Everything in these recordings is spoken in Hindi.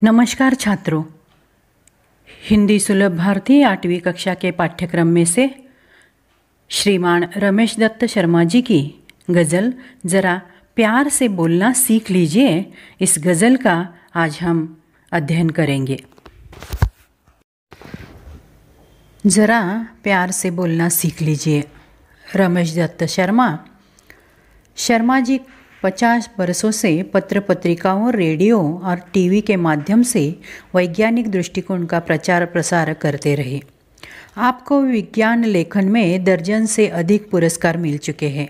नमस्कार छात्रों, हिंदी सुलभ भारती 8वीं कक्षा के पाठ्यक्रम में से श्रीमान रमेश दत्त शर्मा जी की गज़ल ज़रा प्यार से बोलना सीख लीजिए, इस गज़ल का आज हम अध्ययन करेंगे। ज़रा प्यार से बोलना सीख लीजिए। रमेश दत्त शर्मा जी 50 वर्षों से पत्र पत्रिकाओं, रेडियो और टीवी के माध्यम से वैज्ञानिक दृष्टिकोण का प्रचार प्रसार करते रहे। आपको विज्ञान लेखन में दर्जन से अधिक पुरस्कार मिल चुके हैं।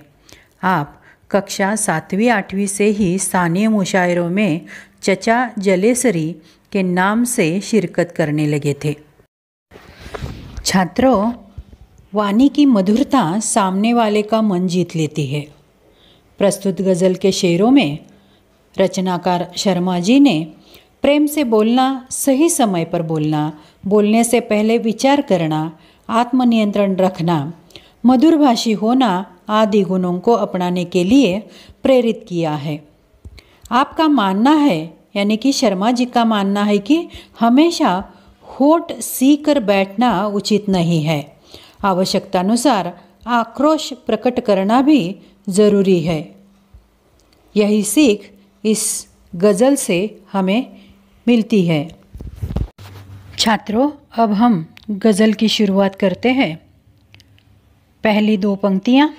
आप कक्षा 7वीं 8वीं से ही स्थानीय मुशायरों में चचा जलेसरी के नाम से शिरकत करने लगे थे। छात्रों, वाणी की मधुरता सामने वाले का मन जीत लेती है। प्रस्तुत गज़ल के शेरों में रचनाकार शर्मा जी ने प्रेम से बोलना, सही समय पर बोलना, बोलने से पहले विचार करना, आत्मनियंत्रण रखना, मधुरभाषी होना आदि गुणों को अपनाने के लिए प्रेरित किया है। आपका मानना है, यानी कि शर्मा जी का मानना है कि हमेशा होठ सीख कर बैठना उचित नहीं है। आवश्यकतानुसार आक्रोश प्रकट करना भी ज़रूरी है। यही सीख इस गज़ल से हमें मिलती है। छात्रों, अब हम गज़ल की शुरुआत करते हैं। पहली 2 पंक्तियाँ।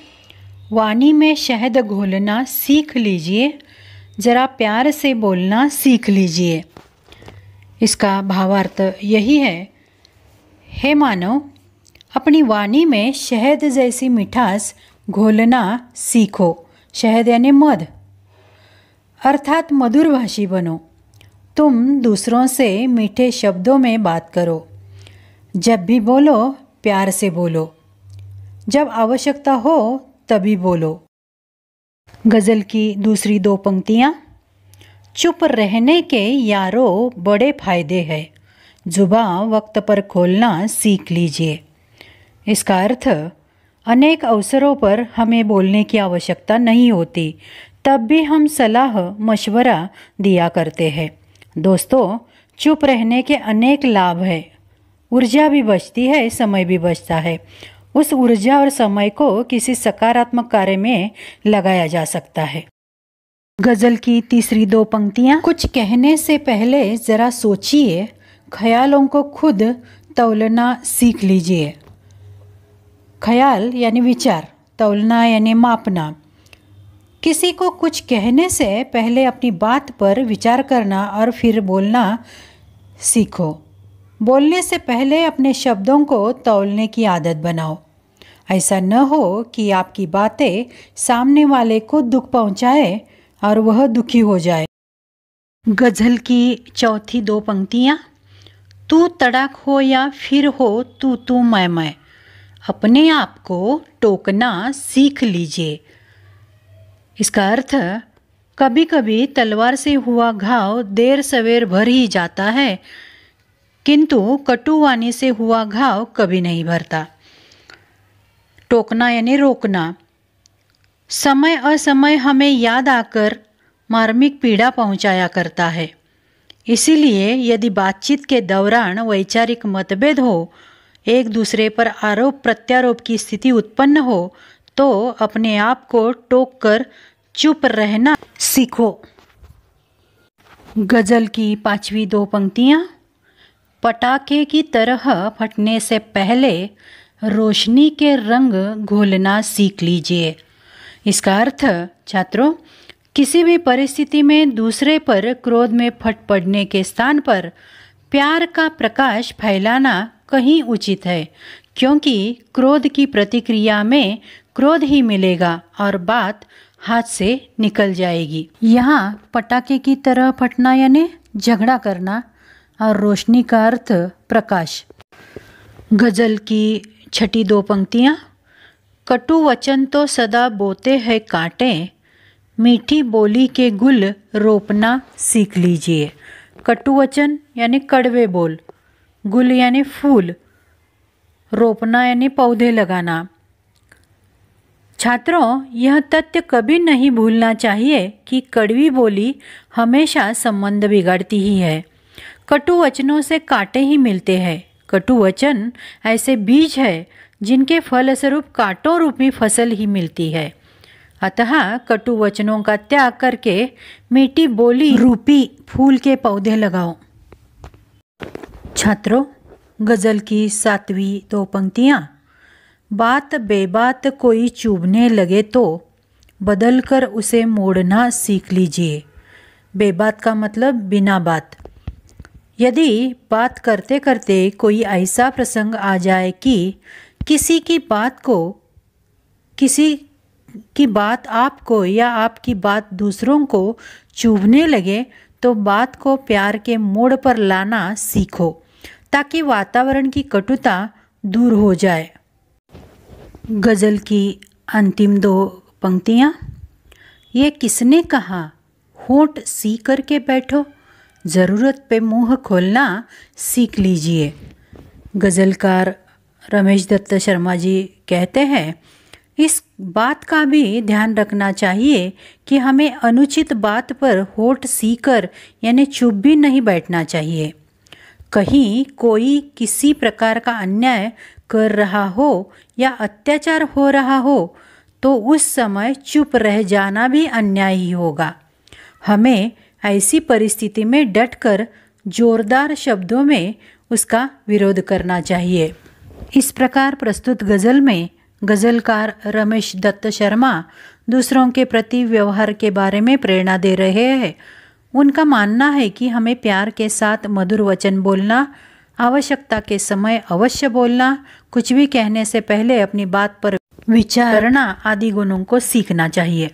वाणी में शहद घोलना सीख लीजिए, ज़रा प्यार से बोलना सीख लीजिए। इसका भावार्थ यही है, हे मानव, अपनी वाणी में शहद जैसी मिठास घोलना सीखो। शहद यानी मध, अर्थात मधुरभाषी बनो। तुम दूसरों से मीठे शब्दों में बात करो। जब भी बोलो प्यार से बोलो, जब आवश्यकता हो तभी बोलो। गज़ल की दूसरी 2 पंक्तियाँ। चुप रहने के यारो बड़े फ़ायदे हैं, जुबान वक्त पर खोलना सीख लीजिए। इसका अर्थ, अनेक अवसरों पर हमें बोलने की आवश्यकता नहीं होती, तब भी हम सलाह मशवरा दिया करते हैं। दोस्तों, चुप रहने के अनेक लाभ हैं। ऊर्जा भी बचती है, समय भी बचता है। उस ऊर्जा और समय को किसी सकारात्मक कार्य में लगाया जा सकता है। गज़ल की तीसरी 2 पंक्तियाँ। कुछ कहने से पहले ज़रा सोचिए, ख्यालों को खुद तौलना सीख लीजिए। ख्याल यानी विचार, तौलना यानी मापना। किसी को कुछ कहने से पहले अपनी बात पर विचार करना और फिर बोलना सीखो। बोलने से पहले अपने शब्दों को तौलने की आदत बनाओ। ऐसा न हो कि आपकी बातें सामने वाले को दुख पहुंचाए और वह दुखी हो जाए। गज़ल की चौथी 2 पंक्तियाँ। तू तड़ाक हो या फिर हो तू मैं, अपने आप को टोकना सीख लीजिए। इसका अर्थ, कभी कभी तलवार से हुआ घाव देर सवेर भर ही जाता है, किंतु कटुवाणी से हुआ घाव कभी नहीं भरता। टोकना यानी रोकना। समय असमय हमें याद आकर मार्मिक पीड़ा पहुंचाया करता है। इसीलिए यदि बातचीत के दौरान वैचारिक मतभेद हो, एक दूसरे पर आरोप प्रत्यारोप की स्थिति उत्पन्न हो, तो अपने आप को टोक कर चुप रहना सीखो। गज़ल की 5वीं 2 पंक्तियाँ। पटाखे की तरह फटने से पहले रोशनी के रंग घोलना सीख लीजिए। इसका अर्थ, छात्रों, किसी भी परिस्थिति में दूसरे पर क्रोध में फट पड़ने के स्थान पर प्यार का प्रकाश फैलाना कहीं उचित है, क्योंकि क्रोध की प्रतिक्रिया में क्रोध ही मिलेगा और बात हाथ से निकल जाएगी। यहाँ पटाखे की तरह फटना यानी झगड़ा करना और रोशनी का अर्थ प्रकाश। गज़ल की छठी 2 पंक्तियाँ। कटु वचन तो सदा बोते हैं कांटे, मीठी बोली के गुल रोपना सीख लीजिए। कटु वचन यानी कड़वे बोल, गुल यानी फूल, रोपना यानी पौधे लगाना। छात्रों, यह तथ्य कभी नहीं भूलना चाहिए कि कड़वी बोली हमेशा संबंध बिगाड़ती ही है। कटु वचनों से कांटे ही मिलते हैं। कटु वचन ऐसे बीज है जिनके फलस्वरूप कांटों रूपी फसल ही मिलती है। अतः कटु वचनों का त्याग करके मीठी बोली रूपी फूल के पौधे लगाओ। छात्रों, गज़ल की 7वीं 2 पंक्तियाँ। बात बेबात कोई चुभने लगे तो बदलकर उसे मोड़ना सीख लीजिए। बेबात का मतलब बिना बात। यदि बात करते करते कोई ऐसा प्रसंग आ जाए कि किसी की बात आपको या आपकी बात दूसरों को चुभने लगे तो बात को प्यार के मोड़ पर लाना सीखो ताकि वातावरण की कटुता दूर हो जाए। गज़ल की अंतिम 2 पंक्तियाँ। ये किसने कहा होंठ सी करके बैठो, ज़रूरत पे मुंह खोलना सीख लीजिए। गज़लकार रमेश दत्त शर्मा जी कहते हैं, इस बात का भी ध्यान रखना चाहिए कि हमें अनुचित बात पर होंठ सीकर यानी चुप भी नहीं बैठना चाहिए। कहीं कोई किसी प्रकार का अन्याय कर रहा हो या अत्याचार हो रहा हो तो उस समय चुप रह जाना भी अन्याय ही होगा। हमें ऐसी परिस्थिति में डटकर जोरदार शब्दों में उसका विरोध करना चाहिए। इस प्रकार प्रस्तुत गज़ल में गज़लकार रमेश दत्त शर्मा दूसरों के प्रति व्यवहार के बारे में प्रेरणा दे रहे हैं। उनका मानना है कि हमें प्यार के साथ मधुर वचन बोलना, आवश्यकता के समय अवश्य बोलना, कुछ भी कहने से पहले अपनी बात पर विचार करना आदि गुणों को सीखना चाहिए।